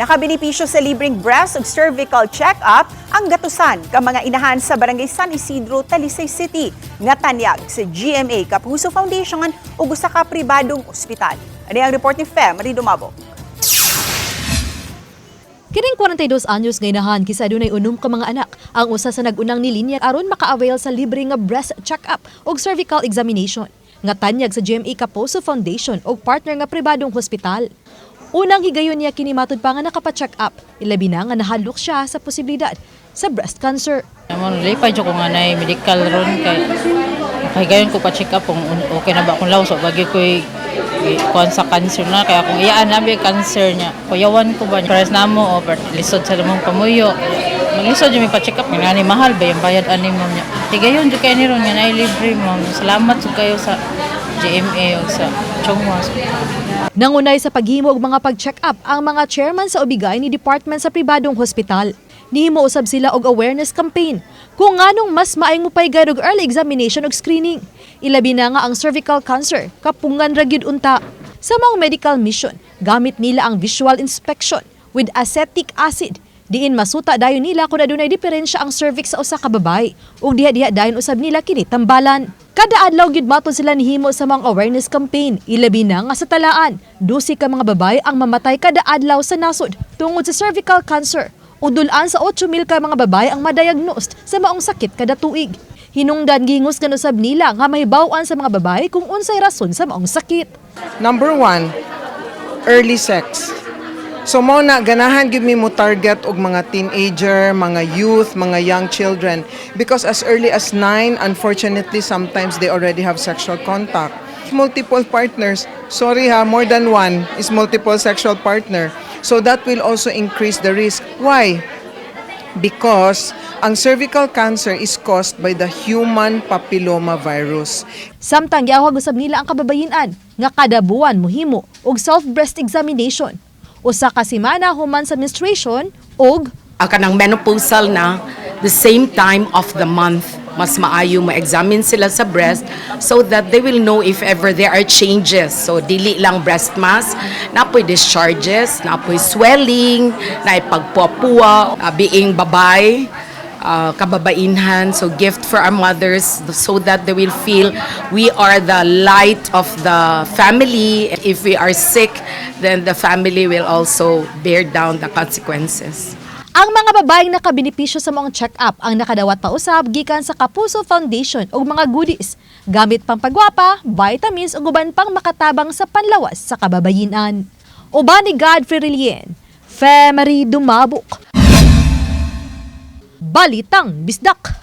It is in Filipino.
Nakabinipisyo sa libreng breast ug cervical check-up ang gatusan ka mga inahan sa Barangay San Isidro, Talisay City nga tanyag sa GMA Kapuso Foundation ug usa ka pribadong ospital. Ani ang report ni Fem Marie Dumabo. Kining 42 anyos nga inahan kisa adunay unom ka mga anak ang usa sa nag-unang nilinya aron maka-avail sa libre nga breast check-up ug cervical examination nga tanyag sa GMA Kapuso Foundation ug partner nga pribadong hospital. Unang higayon niya kini matud pa nga nakapa-check up, ilabi na nga nahalok siya sa posibilidad sa breast cancer. Amon lipay jud ko nga nay medical ron kay gayon ko pa-check up kung okay na ba akong lawas o bagay ko kuan sa cancer na kaya kung iyaan na ba cancer niya kuyawan ko ba pares namo o lisod sa lamang pamuyo maglisod jud mi pa-check up ngani mahal ba yung bayad ani mo niya higayon jud kay ni ron nga nay libre mo salamat jud kayo sa GMA o sa Chongwa. Nangunay sa paghimo og mga pag-check up ang mga chairman sa ubigay ni department sa pribadong hospital. Nihimo usab sila og awareness campaign kung nganong mas maayong mopaygan og early examination ug screening. Ilabi na nga ang cervical cancer, kapungan ra gyud unta. Sa mga medical mission, gamit nila ang visual inspection with acetic acid. Diin masuta dayon nila kung adunay diferensya ang cervix sa usa ka babae ug diha-diha dayon usab nila kini tambalan. Kada adlaw gyud matud sila nihimo sa mga awareness campaign. Ilabi na nga sa talaan, 12 ka mga babae ang mamatay kada adlaw sa nasod tungod sa cervical cancer. Udulan sa 8,000 ka mga babae ang madiagnosed sa maong sakit kada tuig. Hinungdan gingos nga usab nila nga mahibaw-an sa mga babae kung unsay rason sa maong sakit. Number 1, early sex. So mo na ganahan gyud mi mo target og mga teenager, mga youth, mga young children because as early as 9 unfortunately sometimes they already have sexual contact. Multiple partners, sorry ha, more than one is multiple sexual partner. So that will also increase the risk. Why? Because ang cervical cancer is caused by the human papilloma virus. Samtang giawag usab nila ang kababayen-an nga kada buwan mohimo og self-breast examination. Usa ka semana human sa menstruation og ang kanang menopausal na the same time of the month mas maayo ma-examine sila sa breast so that they will know if ever there are changes. So dili lang breast mass, napoy discharges, napoy swelling, naay pagpuwa, being babay, kababainhan, so gift for our mothers so that they will feel we are the light of the family. If we are sick, then the family will also bear down the consequences. ang mga babaeng nakabinipisyo sa mga check-up ang nakadawat pa usab gikan sa Kapuso Foundation og mga goodies, gamit pang pagwapa, vitamins ug uban pang makatabang sa panlawas sa kababayen-an. Uban ni Godfrey Relien, Fem Marie Dumabo. Balitang Bisdak.